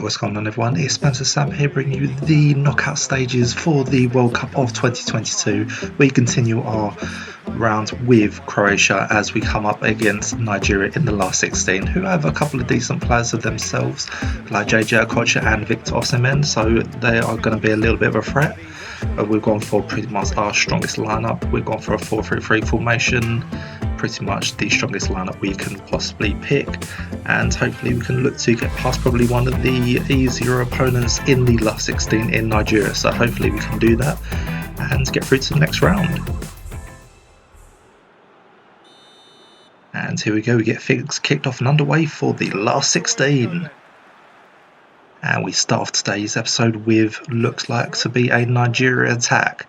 What's going on, everyone? It's Spencer Sam here, bringing you the knockout stages for the World Cup of 2022. We continue our round with Croatia as we come up against Nigeria in the last 16, who have a couple of decent players of themselves, like JJ Okocha and Victor Osimhen, so they are going to be a little bit of a threat. We've gone for pretty much our strongest lineup. We've gone for a 4-3-3 formation, pretty much the strongest lineup we can possibly pick, and hopefully we can look to get past probably one of the easier opponents in the last 16 in Nigeria. So hopefully we can do that and get through to the next round. And here we go, we get things kicked off and underway for the last 16. And we start off today's episode with looks like to be a Nigeria attack.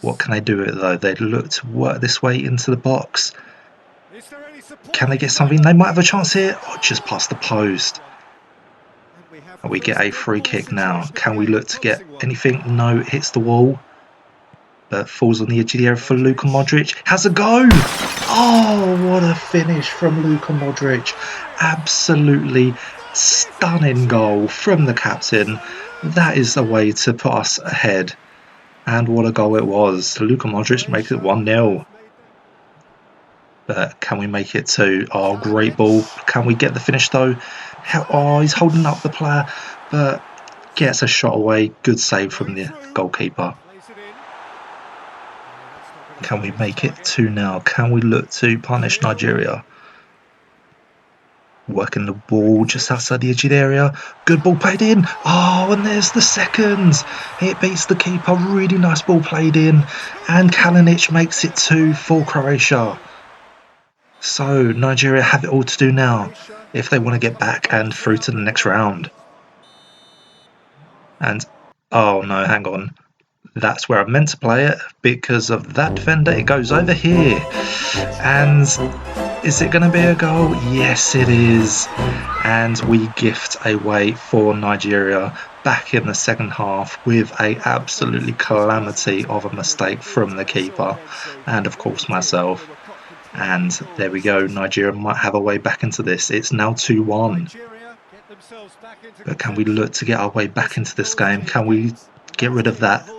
What can they do with it though? They look to work this way into the box. Can they get something? They might have a chance here. Oh, just past the post. And we get a free kick now. Can we look to get anything? No, it hits the wall. But falls on the edge of the area for Luka Modric. Has a go! Oh, what a finish from Luka Modric. Absolutely stunning goal from the captain. That is a way to put us ahead. And what a goal it was. Luka Modric makes it 1-0. But can we make it 2? Oh, great ball. Can we get the finish though? Oh, he's holding up the player, but gets a shot away. Good save from the goalkeeper. Can we make it 2 now? Can we look to punish Nigeria? Working the ball just outside the edge of the area. Good ball played in. Oh, and there's the second. It beats the keeper. Really nice ball played in. And Kalinic makes it 2 for Croatia. So Nigeria have it all to do now if they want to get back and through to the next round. And oh no, hang on. That's where I meant to play it because of that defender. It goes over here. And is it going to be a goal? Yes, it is. And we gift away for Nigeria back in the second half with a absolutely calamity of a mistake from the keeper and of course myself. And there we go, Nigeria might have a way back into this. It's now 2-1. But can we look to get our way back into this game? Can we get rid of that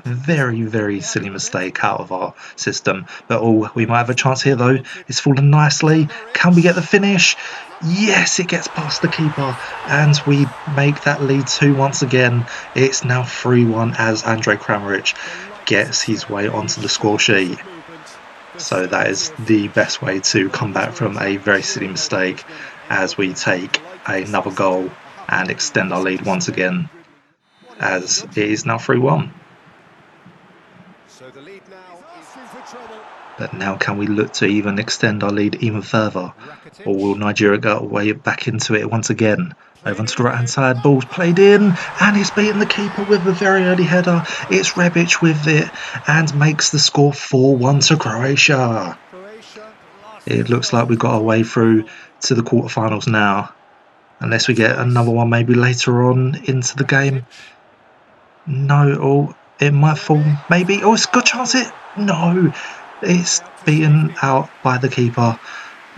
very, very silly mistake out of our system? But oh, we might have a chance here though. It's fallen nicely. Can we get the finish? Yes, it gets past the keeper and we make that lead 2 once again. It's now 3-1 as Andrej Kramaric gets his way onto the score sheet. So that is the best way to come back from a very silly mistake as we take another goal and extend our lead once again, as it is now 3-1. But now can we look to even extend our lead even further, or will Nigeria go away back into it once again? Over onto the right hand side, ball's played in and he's beaten the keeper with a very early header. It's Rebic with it and makes the score 4-1 to Croatia. It looks like we've got our way through to the quarterfinals now, unless we get another one maybe later on into the game. No, or it might fall maybe. Oh, it's a good chance. No, it's beaten out by the keeper.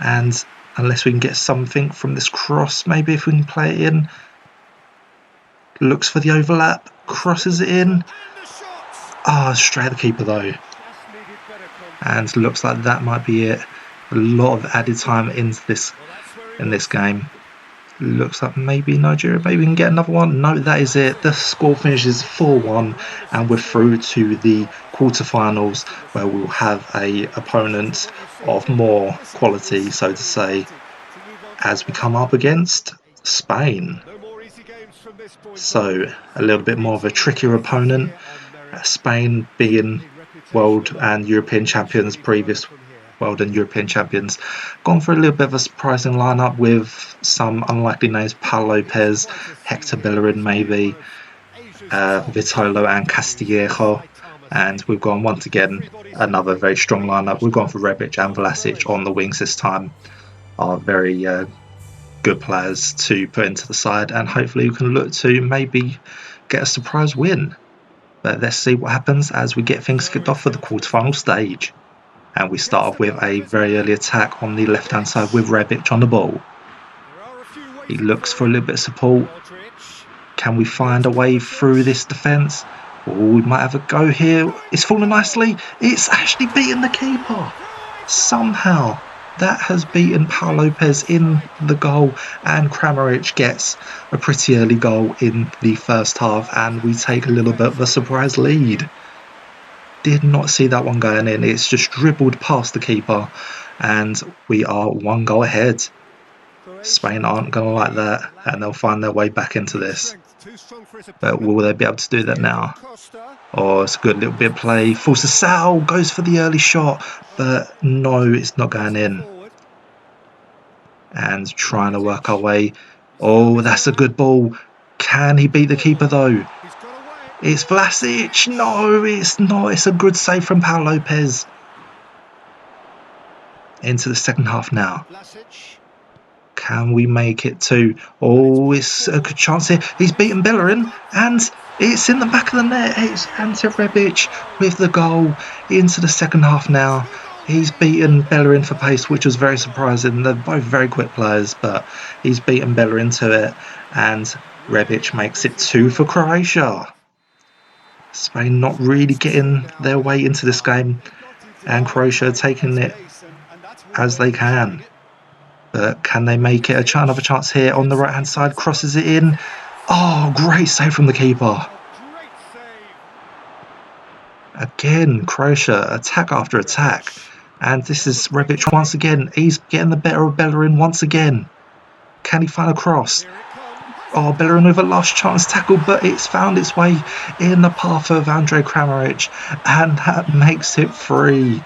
And unless we can get something from this cross, maybe if we can play it in. Looks for the overlap, crosses it in. Ah, straight at the keeper though. And looks like that might be it. A lot of added time into this in this game. Looks like maybe Nigeria, maybe we can get another one. No, that is it. The score finishes 4-1 and we're through to the quarterfinals where we'll have a opponent of more quality, so to say, as we come up against Spain. So a little bit more of a trickier opponent. Spain being world and European champions, previous world and European champions. Gone for a little bit of a surprising lineup with some unlikely names: Paul Lopez, Hector Bellerin maybe, Vitolo and Castillejo. And we've gone once again another very strong lineup. We've gone for Rebic and Vlasic on the wings this time. Are very good players to put into the side, and hopefully we can look to maybe get a surprise win. But let's see what happens as we get things kicked off for the quarterfinal stage. And we start off with a very early attack on the left hand side with Rebic on the ball. He looks for a little bit of support. Can we find a way through this defence? Oh, we might have a go here. It's fallen nicely. It's actually beaten the keeper. Somehow that has beaten Pau Lopez in the goal, and Kramaric gets a pretty early goal in the first half, and we take a little bit of a surprise lead. Did not see that one going in. It's just dribbled past the keeper, and we are 1 goal ahead. Spain aren't going to like that, and they'll find their way back into this. But will they be able to do that now? Oh, it's a good little bit of play. Sal goes for the early shot, but no, it's not going in. And trying to work our way. Oh, that's a good ball. Can he beat the keeper though? It's Vlasic. No, it's not. It's a good save from Pau Lopez. Into the second half now. Can we make it to... Oh, it's a good chance here. He's beaten Bellerin, and it's in the back of the net. It's Ante Rebic with the goal into the second half now. He's beaten Bellerin for pace, which was very surprising. They're both very quick players, but he's beaten Bellerin to it, and Rebic makes it 2 for Croatia. Spain not really getting their way into this game, and Croatia taking it as they can. But can they make it? Another chance here on the right hand side, crosses it in. Oh, great save from the keeper. Again, Croatia attack after attack, and this is Rebic once again. He's getting the better of Bellerin once again. Can he find a cross? Oh, Bellerin with a last chance tackle, but it's found its way in the path of Andrej Kramaric, and that makes it 3.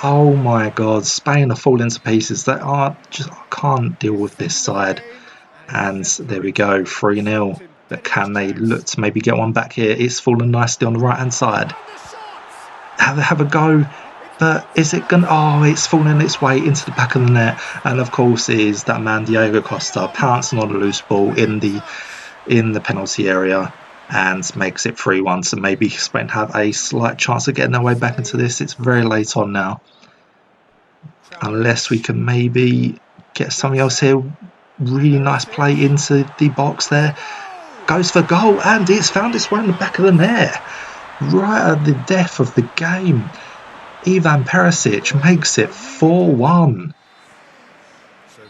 Oh my God, Spain are falling to pieces. They are just, I can't deal with this side. And there we go, 3-0. But can they look to maybe get one back here? It's fallen nicely on the right hand side. Have a go. But is it going to... Oh, it's fallen its way into the back of the net. And of course is that man Diego Costa pouncing on a loose ball in the penalty area and makes it 3-1. So maybe Spain have a slight chance of getting their way back into this. It's very late on now. Unless we can maybe get something else here. Really nice play into the box there. Goes for goal, and it's found its way in the back of the net. Right at the death of the game. Ivan Perisic makes it 4-1.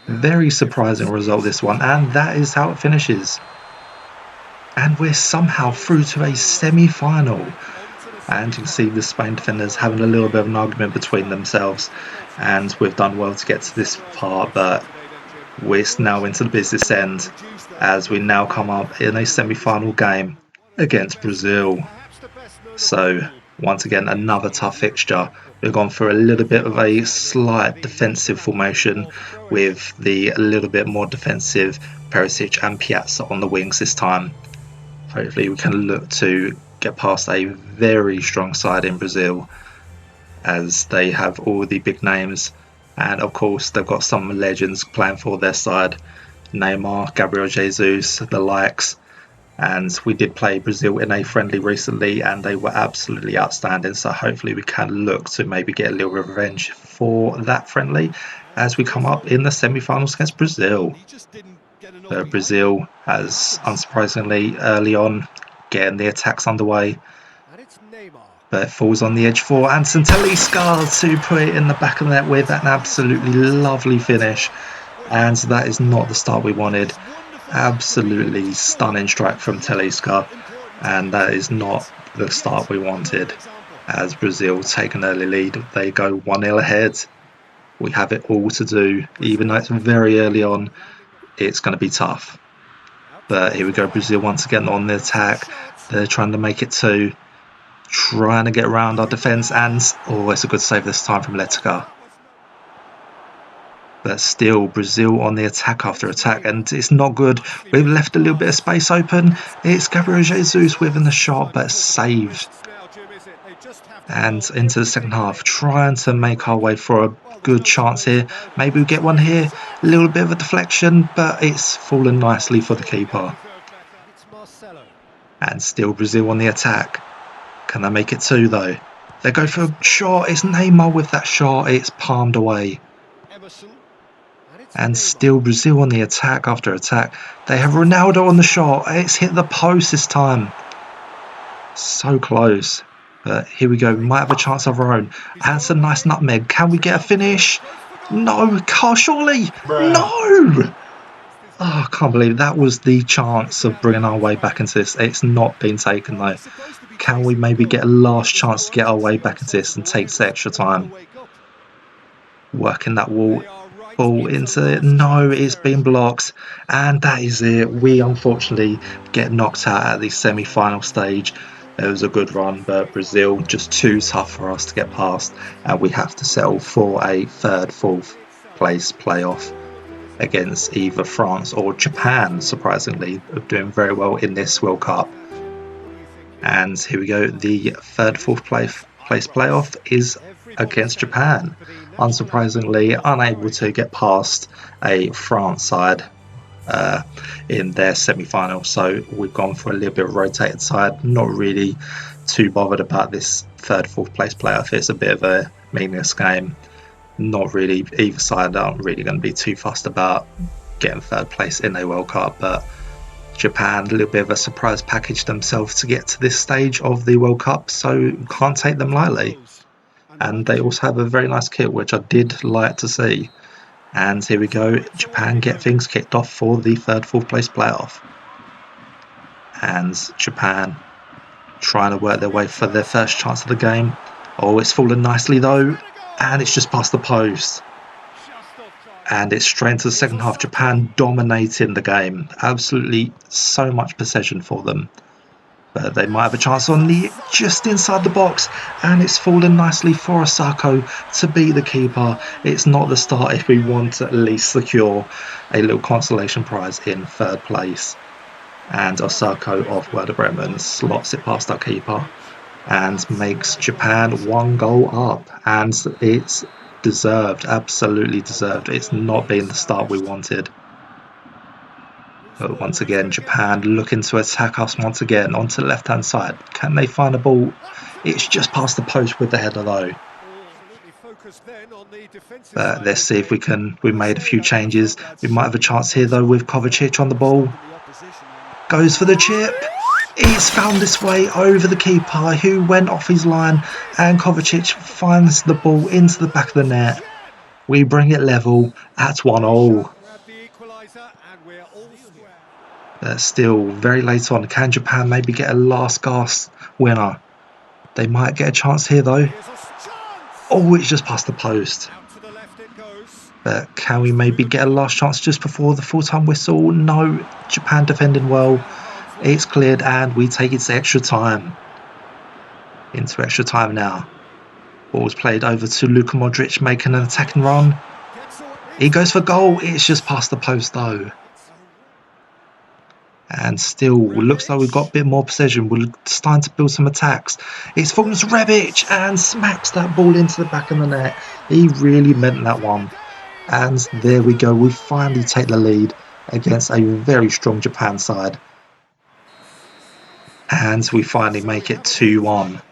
Very surprising result, this one, and that is how it finishes. And we're somehow through to a semi-final. And you can see the Spain defenders having a little bit of an argument between themselves, and we've done well to get to this part, but we're now into the business end as we now come up in a semi-final game against Brazil. So once again, another tough fixture. We've gone for a little bit of a slight defensive formation with the a little bit more defensive Perisic and Piazza on the wings this time. Hopefully we can look to get past a very strong side in Brazil, as they have all the big names, and of course they've got some legends playing for their side. Neymar, Gabriel Jesus, the likes. And we did play Brazil in a friendly recently, and they were absolutely outstanding, so hopefully we can look to maybe get a little revenge for that friendly as we come up in the semi-finals against Brazil. Brazil has, unsurprisingly, early on getting the attacks underway, but it falls on the edge for Anton Talisca to put it in the back of the net with an absolutely lovely finish, and that is not the start we wanted. Absolutely stunning strike from Talisca, and that is not the start we wanted. As Brazil take an early lead, they go 1-0 ahead. We have it all to do, even though it's very early on. It's going to be tough. But here we go, Brazil once again on the attack. They're trying to make it 2. Trying to get around our defence, and oh, it's a good save this time from Letica. But still, Brazil on the attack after attack, and it's not good. We've left a little bit of space open. It's Gabriel Jesus within the shot, but saved. And into the second half, trying to make our way for a good chance here. Maybe we get one here. A little bit of a deflection, but it's fallen nicely for the keeper. And still Brazil on the attack. Can they make it 2 though? They go for a shot. It's Neymar with that shot. It's palmed away. And still Brazil on the attack after attack. They have Ronaldo on the shot. It's hit the post this time. So close. But here we go. We might have a chance of our own. And it's a nice nutmeg. Can we get a finish? No. Surely. No. Oh, I can't believe that was the chance of bringing our way back into this. It's not been taken though. Can we maybe get a last chance to get our way back into this and take the extra time? Working that ball into it. No, it's been blocked. And that is it. We unfortunately get knocked out at the semi-final stage. It was a good run, but Brazil just too tough for us to get past. And we have to settle for a third, fourth place playoff against either France or Japan, surprisingly, of doing very well in this World Cup. And here we go, the third, fourth place playoff is against Japan. Unsurprisingly, unable to get past a France side in their semi-final, so we've gone for a little bit of rotated side. Not really too bothered about this third, fourth place playoff. It's a bit of a meaningless game. Not really, either side aren't really going to be too fussed about getting third place in a World Cup, but Japan, a little bit of a surprise package themselves to get to this stage of the World Cup, so can't take them lightly. And they also have a very nice kit, which I did like to see. And here we go, Japan get things kicked off for the third, fourth place playoff. And Japan trying to work their way for their first chance of the game. Oh, it's fallen nicely though, and it's just past the post. And it's straight into the second half. Japan dominating the game. Absolutely so much possession for them. But they might have a chance on the just inside the box. And it's fallen nicely for Osako to be the keeper. It's not the start if we want to at least secure a little consolation prize in third place. And Osako of Werder Bremen slots it past our keeper and makes Japan 1 goal up. And it's deserved, absolutely deserved. It's not been the start we wanted. But once again, Japan looking to attack us once again onto the left-hand side. Can they find a ball? It's just past the post with the header though. But let's see if we can. We made a few changes. We might have a chance here though with Kovacic on the ball. Goes for the chip. It's found its way over the keeper who went off his line, and Kovacic finds the ball into the back of the net. We bring it level at 1-1. But still very late on. Can Japan maybe get a last gasp winner? They might get a chance here though. Oh, it's just past the post. But can we maybe get a last chance just before the full-time whistle? No, Japan defending well. It's cleared and we take it to extra time. Into extra time now. Ball's played over to Luka Modric, making an attacking run. He goes for goal. It's just past the post though. And still, looks like we've got a bit more possession. We're starting to build some attacks. It's fallen to Rebic and smacks that ball into the back of the net. He really meant that one. And there we go. We finally take the lead against a very strong Japan side. And we finally make it 2-1.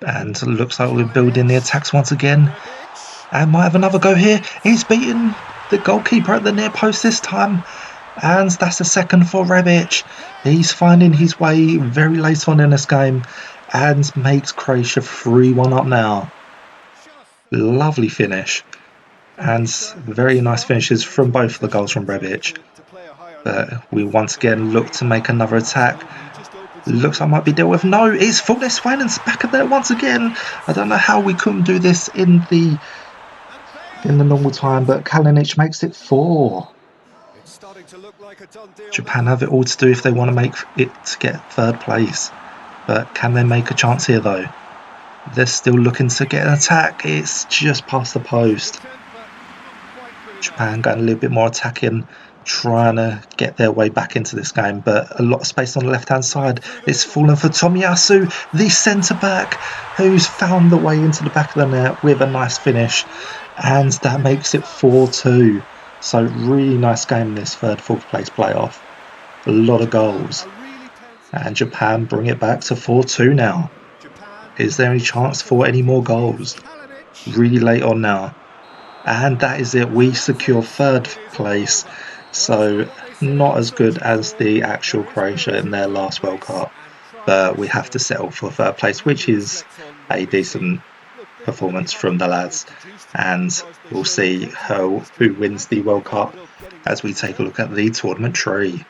And looks like we're building the attacks once again. And might have another go here. He's beaten the goalkeeper at the near post this time. And that's a second for Rebic. He's finding his way very late on in this game. And makes Croatia 3-1 up now. Lovely finish. And very nice finishes from both of the goals from Rebic. But we once again look to make another attack. Looks like might be dealt with. No, it's Fulton Swannon's back of there once again. I don't know how we couldn't do this in the normal time, but Kalinic makes it 4. Japan have it all to do if they want to make it to get third place. But can they make a chance here though? They're still looking to get an attack. It's just past the post. Japan going a little bit more attacking, trying to get their way back into this game, but a lot of space on the left hand side. It's fallen for Tomiyasu, the centre back, who's found the way into the back of the net with a nice finish, and that makes it 4-2. So really nice game, this third, fourth place playoff. A lot of goals, and Japan bring it back to 4-2 now. Is there any chance for any more goals? Really late on now. And that is it. We secure third place. So not as good as the actual Croatia in their last World Cup, but we have to settle for third place, which is a decent performance from the lads. And we'll see who wins the World Cup as we take a look at the tournament tree.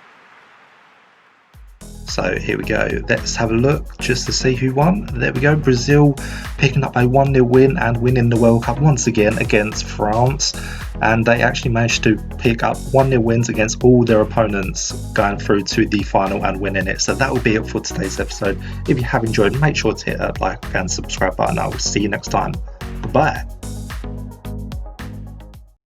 So here we go. Let's have a look just to see who won. There we go. Brazil picking up a 1-0 win and winning the World Cup once again against France. And they actually managed to pick up 1-0 wins against all their opponents, going through to the final and winning it. So that will be it for today's episode. If you have enjoyed, make sure to hit that like and subscribe button. I will see you next time. Goodbye.